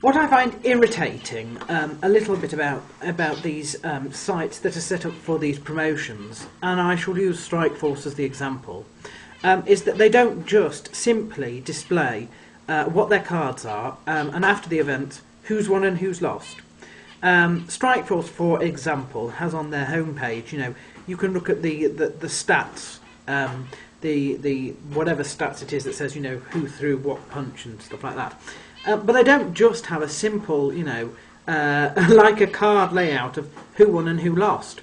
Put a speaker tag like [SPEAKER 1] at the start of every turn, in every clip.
[SPEAKER 1] What I find irritating a little bit about these sites that are set up for these promotions, and I shall use Strikeforce as the example, is that they don't just simply display what their cards are, and after the event, who's won and who's lost. Strikeforce, for example, has on their homepage, you can look at the stats, the whatever stats it is that says, who threw what punch and stuff like that. But they don't just have a simple, like a card layout of who won and who lost.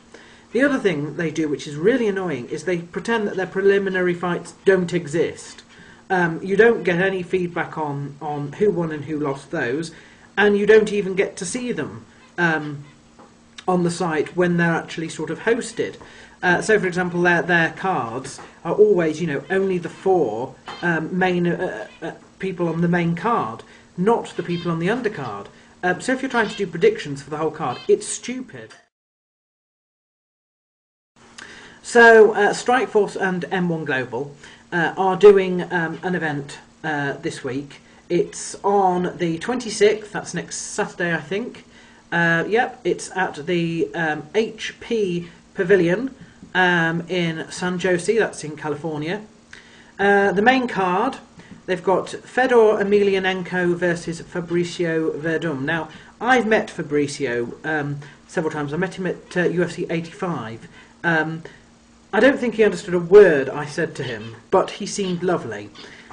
[SPEAKER 1] The other thing they do, which is really annoying, is they pretend that their preliminary fights don't exist. You don't get any feedback on who won and who lost those, and you don't even get to see them on the site when they're actually sort of hosted. So, for example, their cards are always, only the 4 main people on the main card, not the people on the undercard. So if you're trying to do predictions for the whole card, it's stupid. So Strikeforce and M1 Global are doing an event this week. It's on the 26th, that's next Saturday I think. Yep, it's at the HP Pavilion in San Jose, that's in California. The main card, they've got Fedor Emelianenko versus Fabricio Werdum. Now, I've met Fabricio several times. I met him at UFC 85. I don't think he understood a word I said to him, but he seemed lovely.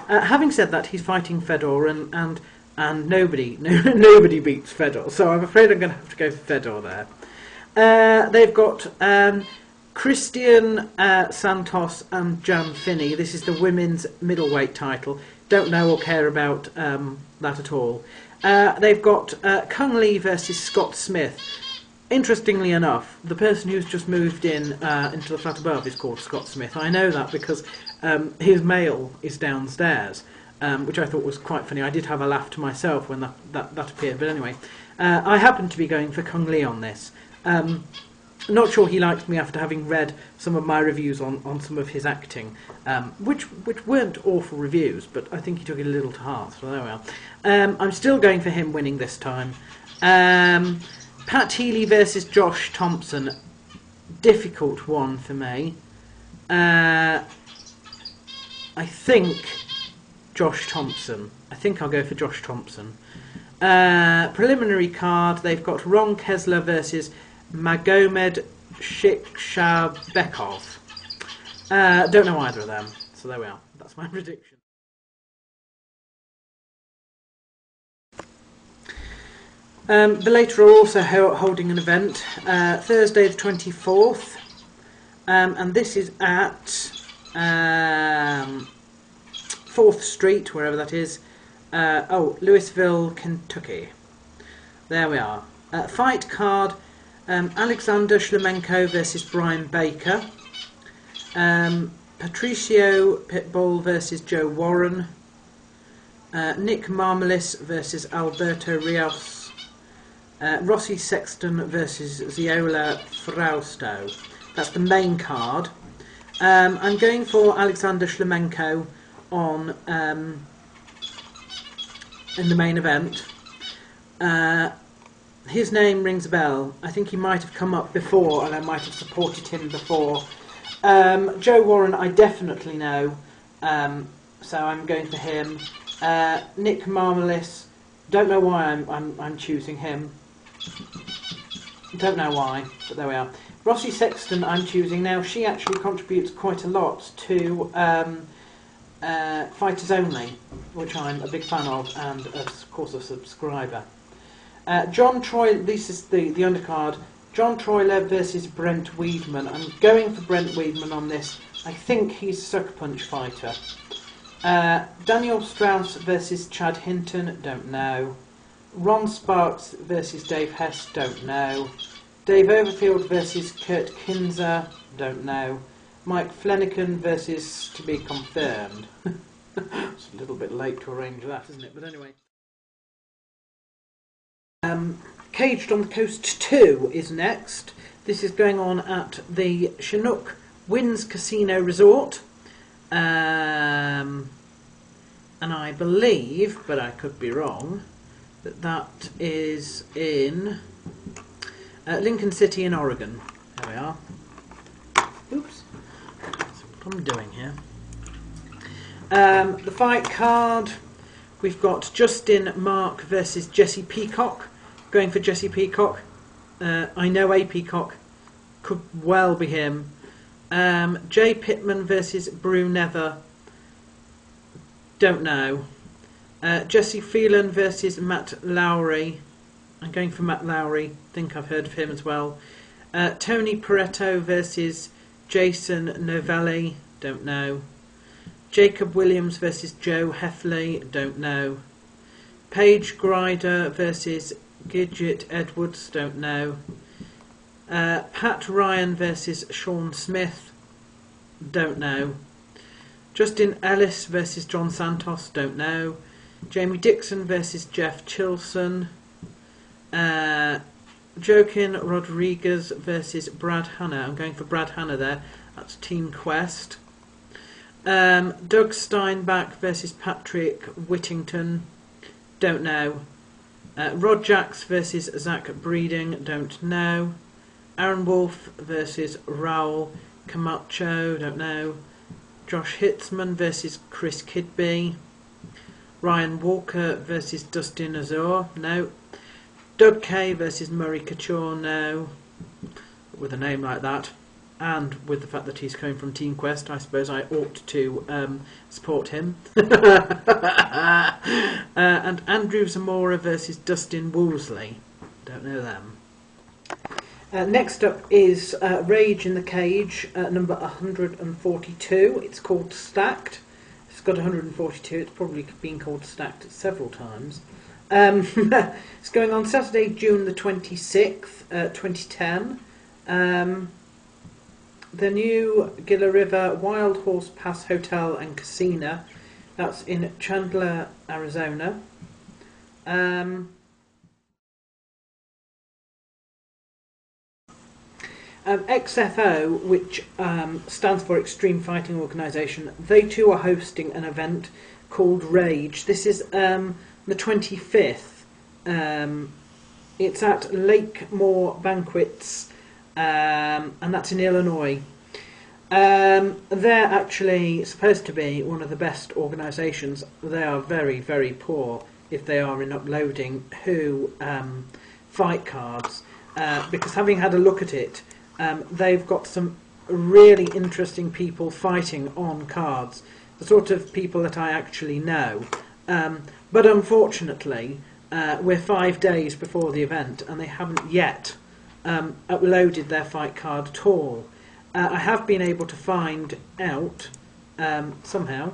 [SPEAKER 1] Having said that, he's fighting Fedor, and nobody beats Fedor, so I'm afraid I'm going to have to go for Fedor there. They've got Christian Santos and Jan Finney. This is the women's middleweight title. Don't know or care about that at all. They've got Kung Lee versus Scott Smith. Interestingly enough, the person who's just moved in into the flat above is called Scott Smith. I know that because his mail is downstairs, which I thought was quite funny. I did have a laugh to myself when that appeared. But anyway, I happen to be going for Kung Lee on this. Not sure he likes me after having read some of my reviews on some of his acting, which weren't awful reviews, but I think he took it a little to heart, so there we are. I'm still going for him winning this time. Pat Healy versus Josh Thompson, difficult one for me. I think Josh Thompson. I think I'll go for Josh Thompson. Preliminary card, they've got Ron Kessler versus Magomed Shikshabekov. Don't know either of them, so there we are. That's my prediction. Bellator are also holding an event Thursday the 24th, and this is at 4th Street, wherever that is. Louisville, Kentucky. There we are. Fight card, Alexander Shlemenko versus Brian Baker. Patricio Pitbull versus Joe Warren. Nick Marmelis versus Alberto Rios. Rossi Sexton versus Ziola Frausto. That's the main card. I'm going for Alexander Shlemenko on in the main event. His name rings a bell. I think he might have come up before, and I might have supported him before. Joe Warren, I definitely know, so I'm going for him. Nick Marmelis, don't know why I'm choosing him. Don't know why, but there we are. Rossi Sexton I'm choosing. Now, she actually contributes quite a lot to Fighters Only, which I'm a big fan of, and of course a subscriber. John Troy, this is the undercard. John Troiler versus Brent Weidman. I'm going for Brent Weidman on this. I think he's a sucker punch fighter. Daniel Strauss versus Chad Hinton, don't know. Ron Sparks versus Dave Hess, don't know. Dave Overfield versus Kurt Kinzer, don't know. Mike Flanagan versus to be confirmed. It's a little bit late to arrange that, isn't it? But anyway. Caged on the Coast 2 is next. This is going on at the Chinook Winds Casino Resort. And I believe, but I could be wrong, That is in Lincoln City in Oregon. There we are. Oops. That's what I'm doing here. The fight card, we've got Justin Mark versus Jesse Peacock. Going for Jesse Peacock. I know a Peacock. Could well be him. Jay Pittman versus Brew Never. Don't know. Jesse Phelan versus Matt Lowry. I'm going for Matt Lowry. Think I've heard of him as well. Tony Pareto versus Jason Novelli. Don't know. Jacob Williams versus Joe Heffley. Don't know. Paige Grider versus Gidget Edwards. Don't know. Pat Ryan versus Sean Smith. Don't know. Justin Ellis versus John Santos. Don't know. Jamie Dixon versus Jeff Chilson. Joaquin Rodriguez versus Brad Hanna. I'm going for Brad Hanna there. That's Team Quest. Doug Steinbach versus Patrick Whittington. Don't know. Rod Jacks versus Zach Breeding. Don't know. Aaron Wolf versus Raul Camacho. Don't know. Josh Hitzman versus Chris Kidby. Ryan Walker versus Dustin Azor. No. Doug Kay versus Murray Couture. No. With a name like that, and with the fact that he's coming from Team Quest, I suppose I ought to support him. And Andrew Zamora versus Dustin Woolsey. Don't know them. Next up is Rage in the Cage, number 142. It's called Stacked. It's got 142. It's probably been called Stacked several times. It's going on Saturday, June the 26th, 2010. The new Gila River Wild Horse Pass Hotel and Casino. That's in Chandler, Arizona. XFO, which stands for Extreme Fighting Organisation, they too are hosting an event called Rage. This is the 25th. It's at Lakemore Banquets, and that's in Illinois. They're actually supposed to be one of the best organisations. They are very, very poor if they are in uploading who fight cards, because having had a look at it, they've got some really interesting people fighting on cards, the sort of people that I actually know. But unfortunately, we're 5 days before the event and they haven't yet uploaded their fight card at all. I have been able to find out somehow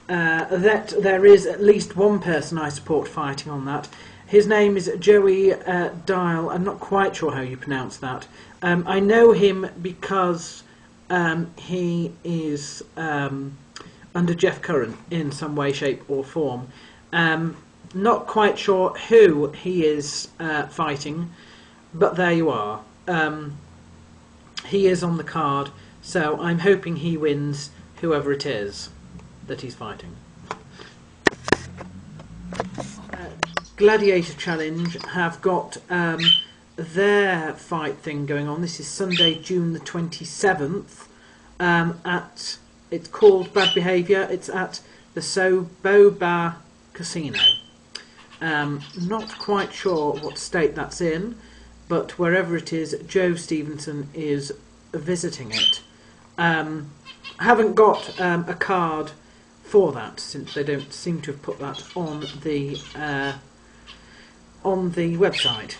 [SPEAKER 1] that there is at least one person I support fighting on that. His name is Joey Dial. I'm not quite sure how you pronounce that. I know him because he is under Jeff Curran in some way, shape or form. Not quite sure who he is fighting, but there you are. He is on the card, so I'm hoping he wins whoever it is that he's fighting. Gladiator Challenge have got their fight thing going on. This is Sunday, June the 27th. It's called Bad Behaviour. It's at the Soboba Casino. Not quite sure what state that's in, but wherever it is, Joe Stevenson is visiting it. Haven't got a card for that, since they don't seem to have put that on the website.